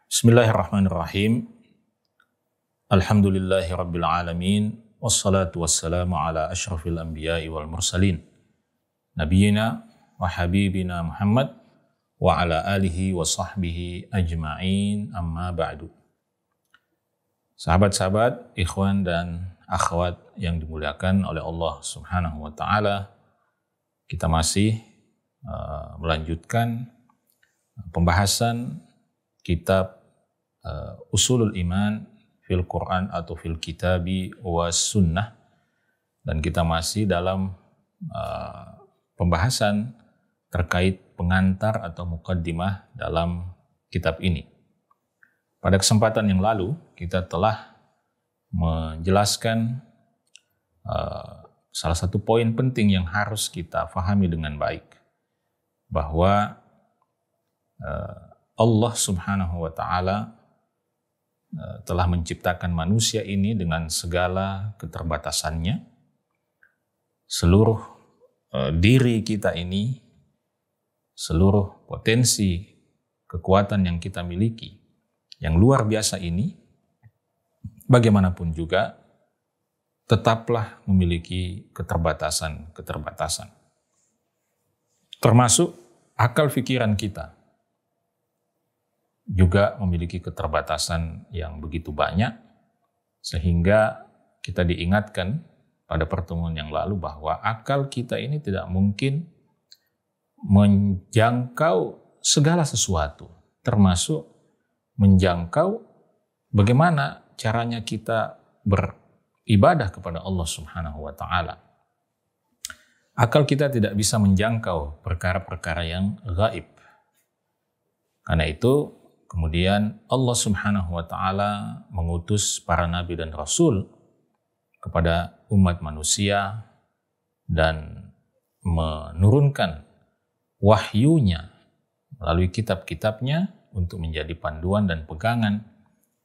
Bismillahirrahmanirrahim. Alhamdulillahi rabbil alamin. Wassalatu wassalamu ala ashrafil anbiya'i wal mursalin. Nabiyina wa habibina Muhammad wa ala alihi wa sahbihi ajma'in, amma ba'du. Sahabat-sahabat, ikhwan dan akhwat yang dimuliakan oleh Allah subhanahu wa ta'ala, kita masih melanjutkan pembahasan kitab Usulul Iman fil Quran atau fil Kitabi was Sunnah, dan kita masih dalam pembahasan terkait pengantar atau muqaddimah dalam kitab ini. Pada kesempatan yang lalu kita telah menjelaskan salah satu poin penting yang harus kita fahami dengan baik, bahwa Allah subhanahu wa ta'ala telah menciptakan manusia ini dengan segala keterbatasannya. Seluruh diri kita ini, seluruh potensi kekuatan yang kita miliki, yang luar biasa ini, bagaimanapun juga tetaplah memiliki keterbatasan. Termasuk akal pikiran kita juga memiliki keterbatasan yang begitu banyak, sehingga kita diingatkan pada pertemuan yang lalu bahwa akal kita ini tidak mungkin menjangkau segala sesuatu, termasuk menjangkau bagaimana caranya kita beribadah kepada Allah subhanahu wa ta'ala. Akal kita tidak bisa menjangkau perkara-perkara yang gaib. Karena itu kemudian Allah subhanahu wa ta'ala mengutus para nabi dan rasul kepada umat manusia dan menurunkan wahyunya melalui kitab-kitabnya untuk menjadi panduan dan pegangan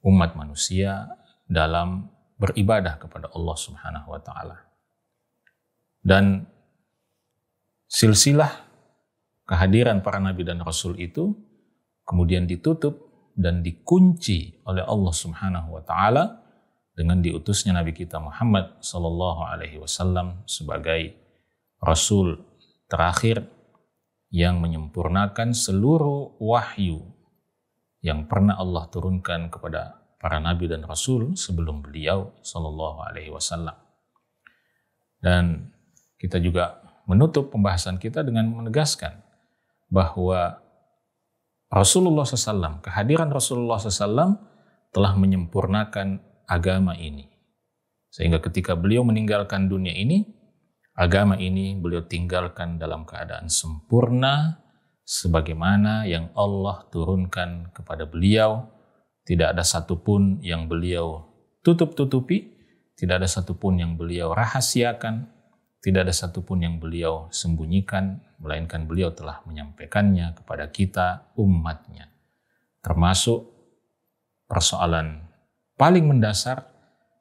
umat manusia dalam beribadah kepada Allah subhanahu wa ta'ala. Dan silsilah kehadiran para nabi dan rasul itu kemudian ditutup dan dikunci oleh Allah subhanahu wa ta'ala dengan diutusnya Nabi kita Muhammad sallallahu alaihi wasallam sebagai Rasul terakhir yang menyempurnakan seluruh wahyu yang pernah Allah turunkan kepada para Nabi dan Rasul sebelum beliau sallallahu alaihi wasallam. Dan kita juga menutup pembahasan kita dengan menegaskan bahwa Rasulullah SAW, kehadiran Rasulullah SAW telah menyempurnakan agama ini. Sehingga ketika beliau meninggalkan dunia ini, agama ini beliau tinggalkan dalam keadaan sempurna, sebagaimana yang Allah turunkan kepada beliau. Tidak ada satupun yang beliau tutup-tutupi, tidak ada satupun yang beliau rahasiakan, tidak ada satupun yang beliau sembunyikan, melainkan beliau telah menyampaikannya kepada kita, umatnya. Termasuk persoalan paling mendasar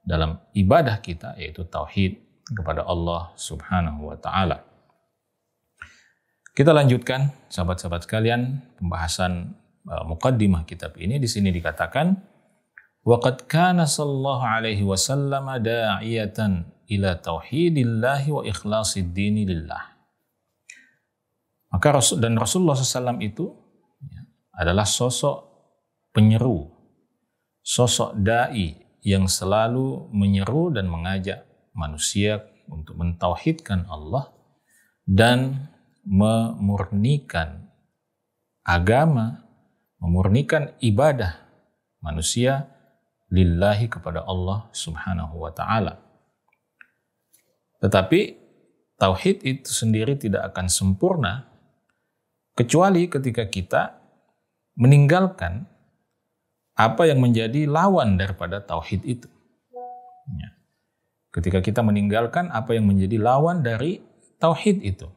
dalam ibadah kita, yaitu tauhid kepada Allah subhanahu wa ta'ala. Kita lanjutkan, sahabat-sahabat sekalian, pembahasan muqaddimah kitab ini. Di sini dikatakan, وَقَدْ كَانَ sallallahu alaihi wasallam da'iyatan ila tauhidillahi wa ikhlasid dini lillah. Maka Rasulullah SAW itu adalah sosok penyeru, sosok da'i yang selalu menyeru dan mengajak manusia untuk mentauhidkan Allah dan memurnikan agama, memurnikan ibadah manusia lillahi kepada Allah subhanahu wa ta'ala. Tetapi tauhid itu sendiri tidak akan sempurna kecuali ketika kita meninggalkan apa yang menjadi lawan daripada tauhid itu. Ketika kita meninggalkan apa yang menjadi lawan dari tauhid itu,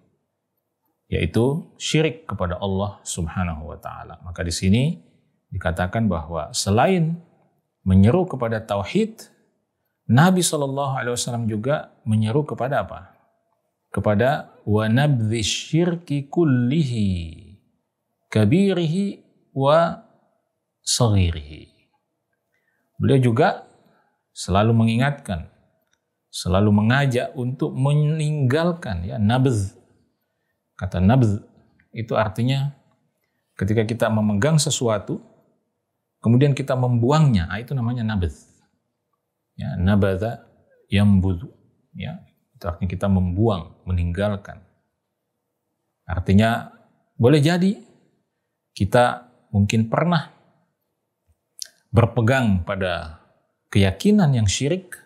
yaitu syirik kepada Allah subhanahu wa ta'ala. Maka di sini dikatakan bahwa selain menyeru kepada tauhid, Nabi SAW juga menyeru kepada apa? Kepada wa nabdhi syirki kullihi kabirihi wa saghirihi. Beliau juga selalu mengingatkan, selalu mengajak untuk meninggalkan ya nabdh. Kata nabdh itu artinya ketika kita memegang sesuatu kemudian kita membuangnya, itu namanya nabdh. Ya, nabadha yambudhu. Ya, itu artinya kita membuang, meninggalkan. Artinya boleh jadi kita mungkin pernah berpegang pada keyakinan yang syirik,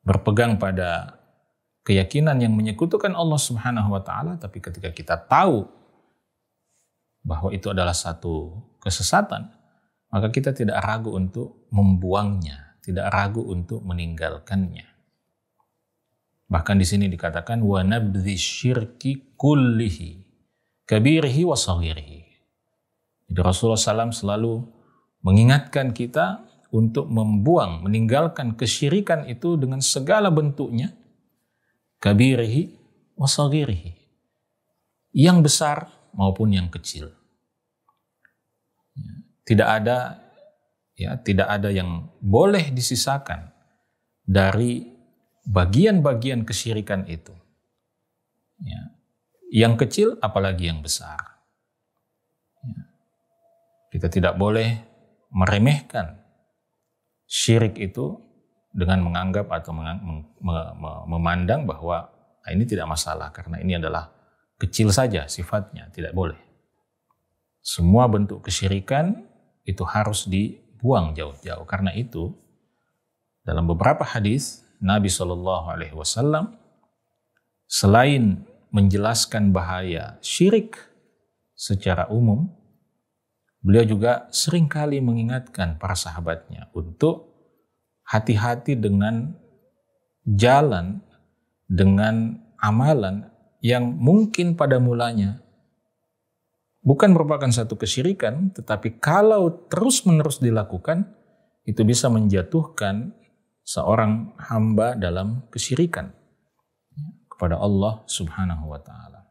berpegang pada keyakinan yang menyekutukan Allah Subhanahu wa taala, tapi ketika kita tahu bahwa itu adalah satu kesesatan, maka kita tidak ragu untuk membuangnya, tidak ragu untuk meninggalkannya. Bahkan di sini dikatakan wa nabdhi syirki kullihi kabirihi wa saghirihi. Jadi Rasulullah SAW selalu mengingatkan kita untuk membuang, meninggalkan kesyirikan itu dengan segala bentuknya, kabirihi wa saghirihi, yang besar maupun yang kecil. Tidak ada yang boleh disisakan dari bagian-bagian kesyirikan itu. Ya. Yang kecil apalagi yang besar. Ya. Kita tidak boleh meremehkan syirik itu dengan menganggap atau memandang bahwa ini tidak masalah karena ini adalah kecil saja sifatnya, tidak boleh. Semua bentuk kesyirikan itu harus dibuang jauh-jauh. Karena itu dalam beberapa hadis Nabi SAW selain menjelaskan bahaya syirik secara umum, beliau juga seringkali mengingatkan para sahabatnya untuk hati-hati dengan jalan, dengan amalan yang mungkin pada mulanya bukan merupakan satu kesyirikan, tetapi kalau terus-menerus dilakukan, itu bisa menjatuhkan seorang hamba dalam kesyirikan kepada Allah Subhanahu wa taala.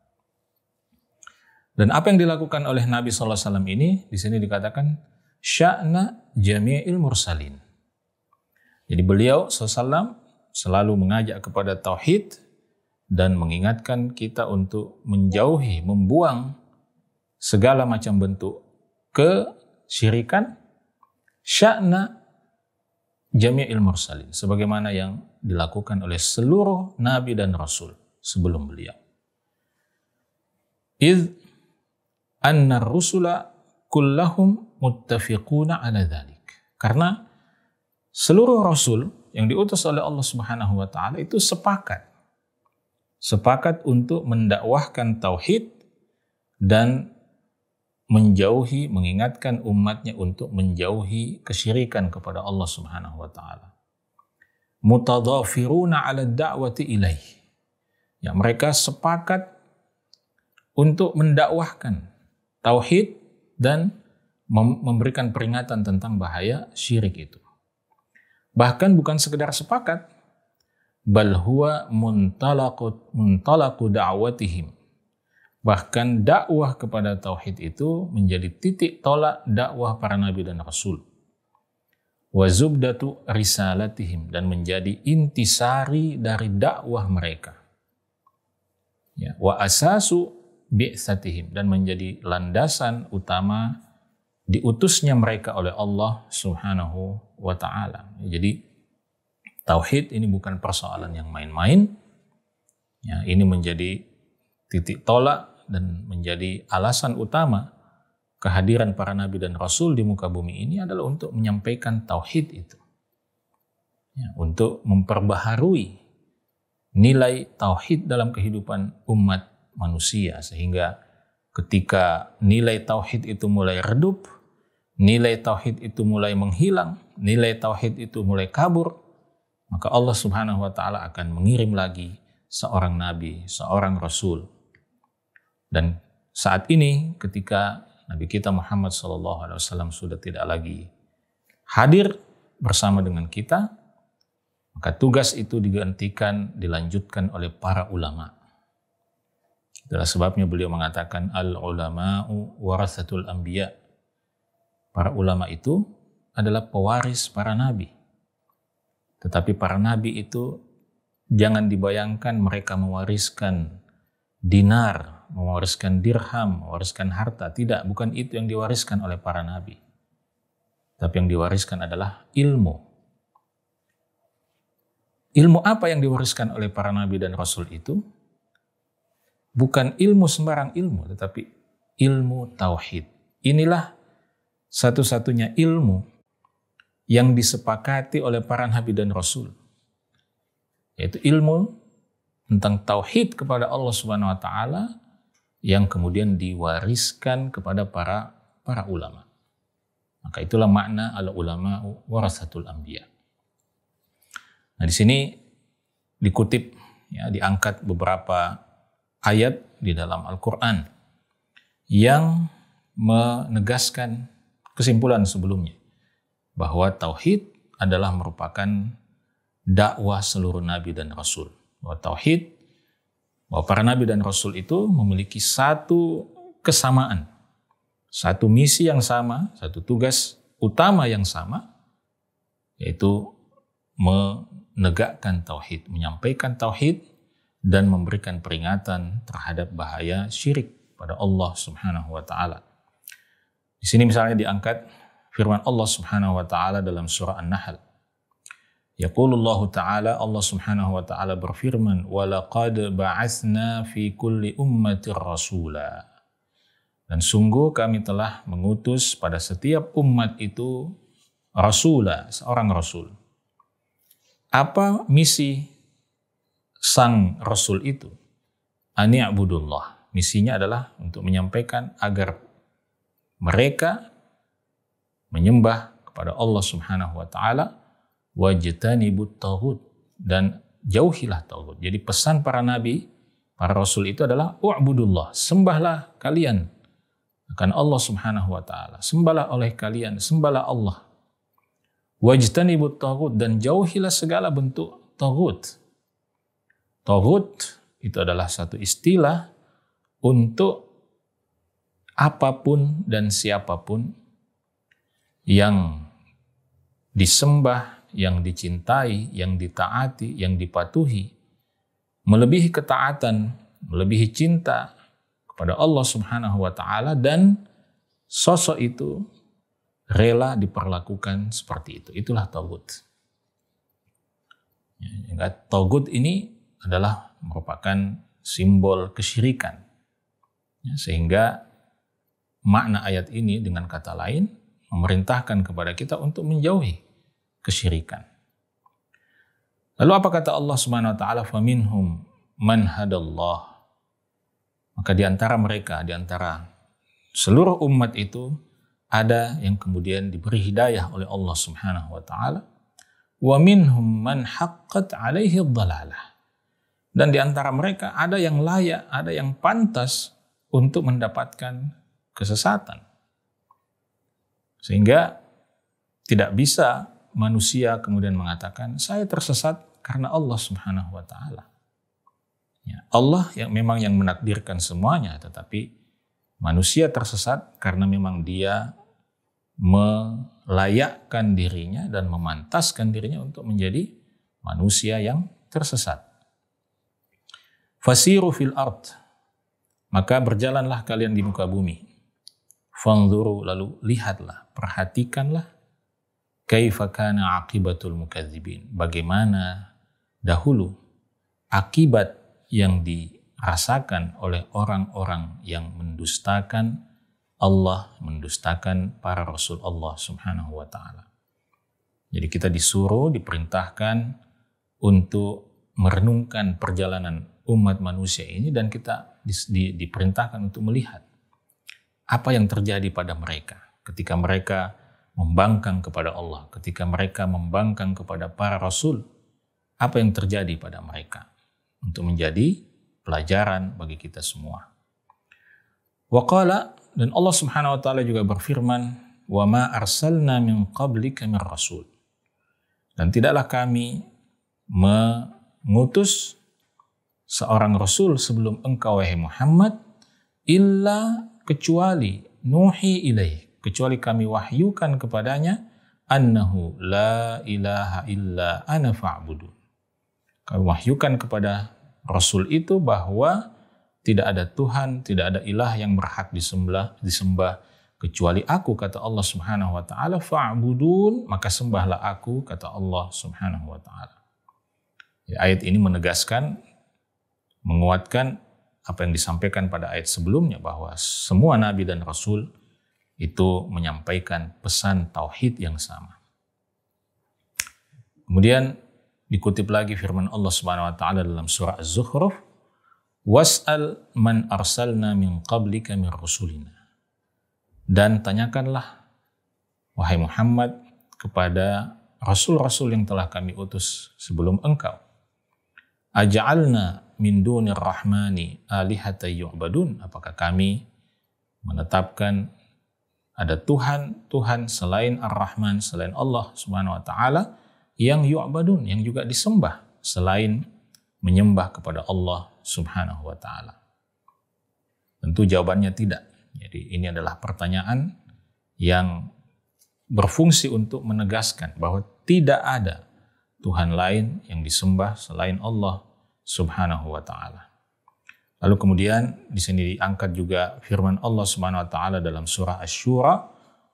Dan apa yang dilakukan oleh Nabi SAW ini, di sini dikatakan sya'na jami'il mursalin. Jadi beliau SAW selalu mengajak kepada tauhid dan mengingatkan kita untuk menjauhi, membuang segala macam bentuk kesyirikan, sya'na jami'il mursalin, sebagaimana yang dilakukan oleh seluruh nabi dan rasul sebelum beliau. Idh anna rusula kullahum muttafiquna ala dhalik. Karena seluruh rasul yang diutus oleh Allah Subhanahu wa taala itu sepakat untuk mendakwahkan tauhid dan menjauhi, mengingatkan umatnya untuk menjauhi kesyirikan kepada Allah Subhanahu wa taala. Mutadhafiruna 'ala ad-da'wati ilaih. Ya, mereka sepakat untuk mendakwahkan tauhid dan memberikan peringatan tentang bahaya syirik itu. Bahkan bukan sekedar sepakat, bal huwa muntalaqu da'watihim. Bahkan dakwah kepada tauhid itu menjadi titik tolak dakwah para nabi dan rasul. Wa zubdatu risalatihim, dan menjadi intisari dari dakwah mereka. Ya, wa asasu bi'tsatihim, dan menjadi landasan utama diutusnya mereka oleh Allah Subhanahu wa taala. Jadi tauhid ini bukan persoalan yang main-main. Ya, ini menjadi titik tolak dan menjadi alasan utama kehadiran para nabi dan rasul di muka bumi ini adalah untuk menyampaikan tauhid itu. Ya, untuk memperbaharui nilai tauhid dalam kehidupan umat manusia, sehingga ketika nilai tauhid itu mulai redup, nilai tauhid itu mulai menghilang, nilai tauhid itu mulai kabur, maka Allah Subhanahu wa taala akan mengirim lagi seorang nabi, seorang rasul. Dan saat ini ketika Nabi kita Muhammad SAW sudah tidak lagi hadir bersama dengan kita, maka tugas itu dilanjutkan oleh para ulama. Itulah sebabnya beliau mengatakan al-ulama'u warathatul anbiya. para ulama itu adalah pewaris para nabi. Tetapi para nabi itu jangan dibayangkan mereka mewariskan dinar, mewariskan dirham, mewariskan harta. Tidak, bukan itu yang diwariskan oleh para nabi. Tapi yang diwariskan adalah ilmu. Ilmu apa yang diwariskan oleh para nabi dan rasul itu? Bukan ilmu sembarang ilmu, tetapi ilmu tauhid. Inilah satu-satunya ilmu yang disepakati oleh para nabi dan rasul, yaitu ilmu tentang tauhid kepada Allah Subhanahu wa taala yang kemudian diwariskan kepada para ulama. Maka itulah makna al-ulama warasatul anbiya. Nah, di sini dikutip ya, diangkat beberapa ayat di dalam Al-Qur'an yang menegaskan kesimpulan sebelumnya bahwa tauhid adalah merupakan dakwah seluruh nabi dan rasul. Bahwa para nabi dan rasul itu memiliki satu kesamaan, satu misi yang sama, satu tugas utama yang sama, yaitu menegakkan tauhid, menyampaikan tauhid dan memberikan peringatan terhadap bahaya syirik pada Allah Subhanahu wa taala. Di sini misalnya diangkat firman Allah Subhanahu wa taala dalam surah An-Nahl. Yaqulullahu ta'ala, Allah Subhanahu wa ta'ala berfirman, "Wa laqad ba'atsna fi kulli ummatir rasula." Dan sungguh kami telah mengutus pada setiap umat itu rasula, seorang rasul. Apa misi sang rasul itu? Ani'budullah. Misinya adalah untuk menyampaikan agar mereka menyembah kepada Allah Subhanahu wa taala, wajtanibut taghut, dan jauhilah taghut. Jadi pesan para nabi, para rasul itu adalah u'budullah, sembahlah kalian akan Allah Subhanahu wa taala. Sembahlah oleh kalian, sembahlah Allah. Wajtanibut taghut, dan jauhilah segala bentuk taghut. Taghut itu adalah satu istilah untuk apapun dan siapapun yang disembah, yang dicintai, yang ditaati, yang dipatuhi, melebihi ketaatan, melebihi cinta kepada Allah Subhanahu wa taala, dan sosok itu rela diperlakukan seperti itu. Itulah taghut. Taghut ini adalah merupakan simbol kesyirikan. Sehingga makna ayat ini dengan kata lain memerintahkan kepada kita untuk menjauhi kesyirikan. Lalu apa kata Allah Subhanahu wa taala? Faminhum man hadallah. Maka di antara mereka, di antara seluruh umat itu ada yang kemudian diberi hidayah oleh Allah Subhanahu wa taala. Wa minhum man haqqat alaihi dhalalah. Dan di antara mereka ada yang layak, ada yang pantas untuk mendapatkan kesesatan. Sehingga tidak bisa manusia kemudian mengatakan, saya tersesat karena Allah Subhanahu wa taala. Ya, Allah yang memang yang menakdirkan semuanya, tetapi manusia tersesat karena memang dia melayakkan dirinya dan memantaskan dirinya untuk menjadi manusia yang tersesat. Fasiru fil ard, maka berjalanlah kalian di muka bumi. Fanzuru, lalu lihatlah, perhatikanlah, kaifa kana aqibatul mukadzibin, bagaimana dahulu akibat yang dirasakan oleh orang-orang yang mendustakan Allah, mendustakan para rasul Allah Subhanahu wa taala. Jadi kita disuruh, diperintahkan untuk merenungkan perjalanan umat manusia ini, dan kita diperintahkan untuk melihat apa yang terjadi pada mereka ketika mereka membangkang kepada Allah, ketika mereka membangkang kepada para rasul. Apa yang terjadi pada mereka untuk menjadi pelajaran bagi kita semua. Wa qala, dan Allah Subhanahu wa taala juga berfirman, wa ma arsalna min qablika min rasul, dan tidaklah kami mengutus seorang rasul sebelum engkau wahai Muhammad, illa kecuali nuhi ilaih, kecuali kami wahyukan kepadanya annahu la ilaha illa ana fa'budun. Kami wahyukan kepada Rasul itu bahwa tidak ada Tuhan, tidak ada ilah yang berhak disembah kecuali aku, kata Allah Subhanahu wa taala, fa'budun, maka sembahlah aku, kata Allah Subhanahu wa taala. Ayat ini menegaskan, menguatkan apa yang disampaikan pada ayat sebelumnya, bahwa semua nabi dan rasul itu menyampaikan pesan tauhid yang sama. Kemudian dikutip lagi firman Allah Subhanahu wa taala dalam surah Az-Zukhruf, was'al man arsalna min qablika min rusulina. Dan tanyakanlah, wahai Muhammad, kepada rasul-rasul yang telah kami utus sebelum engkau. Aja'alna min dunir rahmani alihata yu'badun. Apakah kami menetapkan ada Tuhan selain Ar-Rahman, selain Allah Subhanahu wa taala, yang yu'badun, yang juga disembah selain menyembah kepada Allah Subhanahu wa taala? Tentu jawabannya tidak. Jadi ini adalah pertanyaan yang berfungsi untuk menegaskan bahwa tidak ada Tuhan lain yang disembah selain Allah Subhanahu wa taala. Lalu kemudian di sini diangkat juga firman Allah Subhanahu wa taala dalam surah Asy-Syura,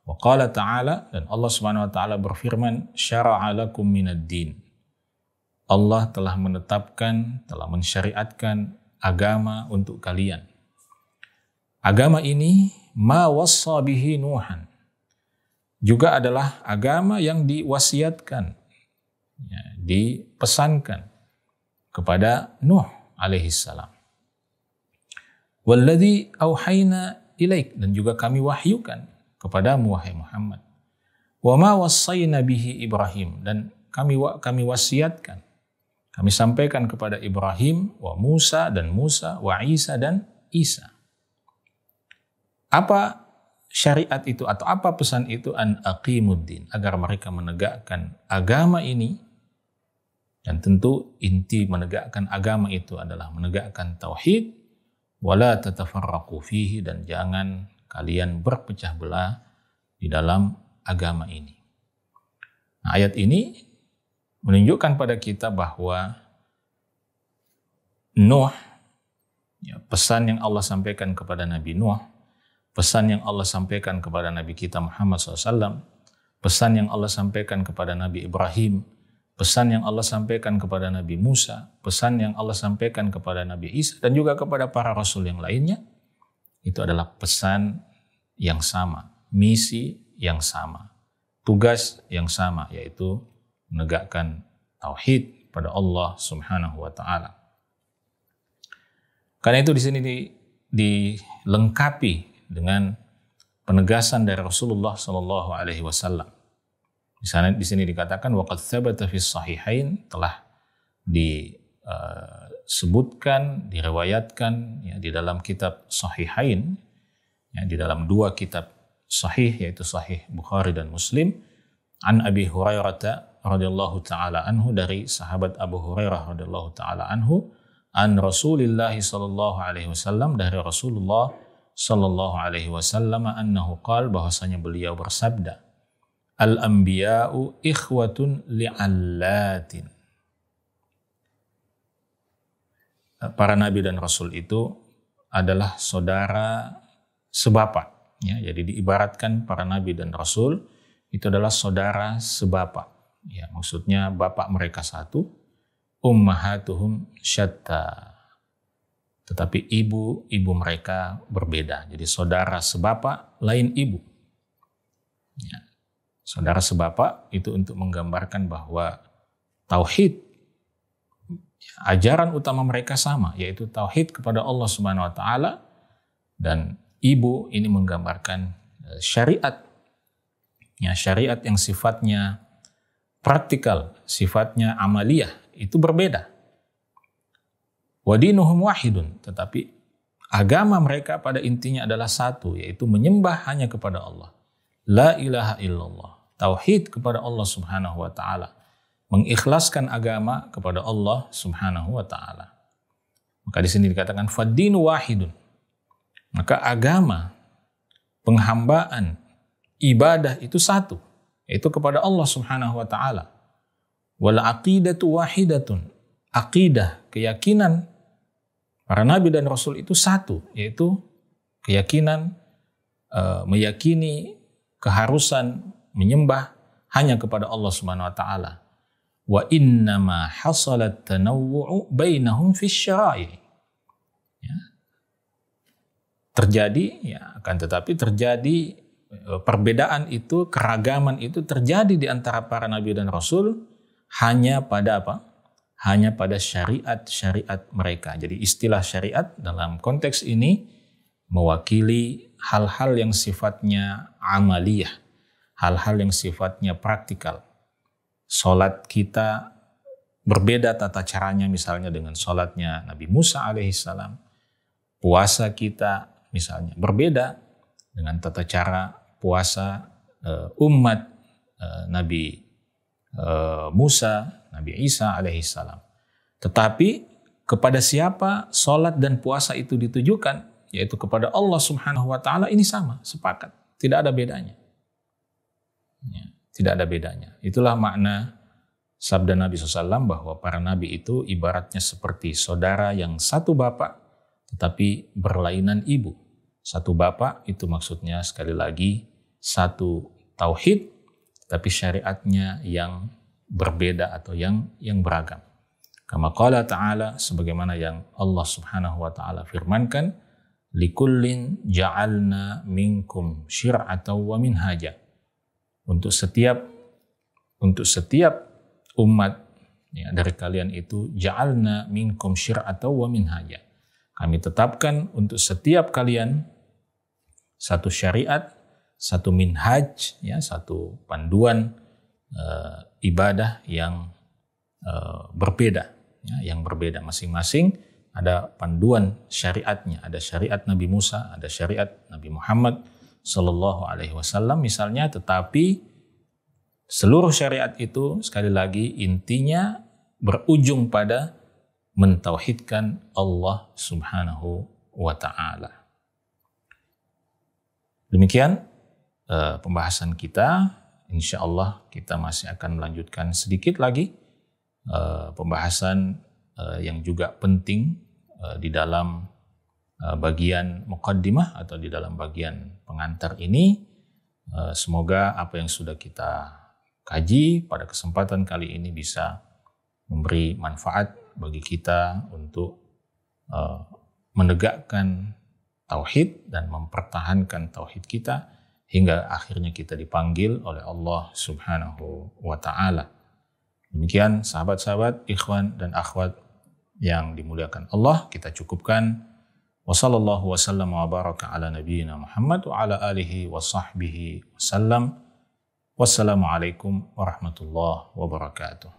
wa qala ta'ala, dan Allah Subhanahu wa taala berfirman, syara'a lakum minad din. Allah telah menetapkan, telah mensyariatkan agama untuk kalian. Agama ini ma wassa bihi Nuhan, juga adalah agama yang diwasiatkan, ya, dipesankan kepada Nuh alaihissalam. Walladzi auhayna ilaik, dan juga kami wahyukan kepadamu wahai Muhammad. Wa ma wassayna bihi Ibrahim, dan kami wasiatkan, kami sampaikan kepada Ibrahim, wa Musa, wa Isa dan Isa. Apa syariat itu atau apa pesan itu? An aqimuddin, agar mereka menegakkan agama ini. Dan tentu inti menegakkan agama itu adalah menegakkan tauhid, wala tatafarraqu fihi, dan jangan kalian berpecah belah di dalam agama ini. Nah, ayat ini menunjukkan pada kita bahwa Nuh, ya, pesan yang Allah sampaikan kepada Nabi Nuh, pesan yang Allah sampaikan kepada Nabi kita Muhammad SAW, pesan yang Allah sampaikan kepada Nabi Ibrahim, pesan yang Allah sampaikan kepada Nabi Musa, pesan yang Allah sampaikan kepada Nabi Isa, dan juga kepada para rasul yang lainnya, itu adalah pesan yang sama, misi yang sama, tugas yang sama, yaitu menegakkan tauhid pada Allah Subhanahu wa taala. Karena itu di sini dilengkapi dengan penegasan dari Rasulullah Sallallahu Alaihi Wasallam. Di sini dikatakan waqad tsabata fis sahihain, telah disebutkan, diriwayatkan, ya, di dalam kitab Sahihain, ya, di dalam dua kitab sahih, yaitu Sahih Bukhari dan Muslim, an Abi Hurairah radhiyallahu taala anhu, dari sahabat Abu Hurairah radhiyallahu taala anhu, an Rasulillah sallallahu alaihi wasallam, dari Rasulullah sallallahu alaihi wasallam, annahu qala, bahwasanya beliau bersabda, al-anbiya'u ikhwatun li'allatin. Para nabi dan rasul itu adalah saudara sebapak, ya. Jadi diibaratkan para nabi dan rasul itu adalah saudara sebapak, ya, maksudnya bapak mereka satu, ummahatuhum syatta, tetapi ibu mereka berbeda. Jadi saudara sebapak lain ibu, ya. Saudara sebapak itu untuk menggambarkan bahwa tauhid, ajaran utama mereka sama, yaitu tauhid kepada Allah Subhanahu wa taala, dan ibu ini menggambarkan syariat, ya, syariat yang sifatnya praktikal, sifatnya amaliyah, itu berbeda. Wadinuhum wahidun, tetapi agama mereka pada intinya adalah satu, yaitu menyembah hanya kepada Allah. La ilaha illallah, tauhid kepada Allah Subhanahu wa taala, mengikhlaskan agama kepada Allah Subhanahu wa taala. Maka di sini dikatakan fad-dinu wahidun. Maka agama, penghambaan ibadah itu satu, yaitu kepada Allah Subhanahu wa taala. Wal aqidatu wahidatun. Aqidah, keyakinan para nabi dan rasul itu satu, yaitu keyakinan meyakini keharusan menyembah hanya kepada Allah Subhanahu wa taala. Wa innama hasalat tanawwu'u bainahum fi syara'i. Ya. Terjadi, ya, akan tetapi terjadi perbedaan itu, keragaman itu terjadi di antara para nabi dan rasul hanya pada apa? Hanya pada syariat-syariat mereka. Jadi istilah syariat dalam konteks ini mewakili hal-hal yang sifatnya amaliyah, hal-hal yang sifatnya praktikal. Salat kita berbeda tata caranya misalnya dengan salatnya Nabi Musa alaihissalam. Puasa kita misalnya berbeda dengan tata cara puasa umat Nabi Musa, Nabi Isa alaihissalam. Tetapi kepada siapa salat dan puasa itu ditujukan, yaitu kepada Allah Subhanahu wa taala, ini sama, sepakat, tidak ada bedanya. Ya, tidak ada bedanya. Itulah makna sabda Nabi SAW bahwa para nabi itu ibaratnya seperti saudara yang satu bapak tetapi berlainan ibu. Satu bapak itu maksudnya sekali lagi satu tauhid tapi syariatnya yang berbeda atau yang beragam. Kama qala ta'ala, sebagaimana yang Allah Subhanahu wa taala firmankan, likullin ja'alna minkum syir'atan wa minhaja. Untuk setiap umat, ya, dari kalian itu ja'alna minkum syir'atan wa minhaja. Kami tetapkan untuk setiap kalian satu syariat, satu minhaj, ya, satu panduan ibadah yang berbeda, ya, yang berbeda masing-masing ada panduan syariatnya, ada syariat Nabi Musa, ada syariat Nabi Muhammad Sallallahu Alaihi Wasallam misalnya, tetapi seluruh syariat itu sekali lagi intinya berujung pada mentauhidkan Allah Subhanahu wa Ta'ala. Demikian pembahasan kita. Insya Allah kita masih akan melanjutkan sedikit lagi pembahasan yang juga penting di dalam bagian muqaddimah atau di dalam bagian pengantar ini. Semoga apa yang sudah kita kaji pada kesempatan kali ini bisa memberi manfaat bagi kita untuk menegakkan tauhid dan mempertahankan tauhid kita hingga akhirnya kita dipanggil oleh Allah Subhanahu wa Ta'ala. Demikian sahabat-sahabat, ikhwan dan akhwat yang dimuliakan Allah, kita cukupkan. Wassallallahu wasallam wa baraka ala nabiyyina Muhammad wa ala alihi wa sahbihi wasallam. Wassalamualaikum warahmatullahi wabarakatuh.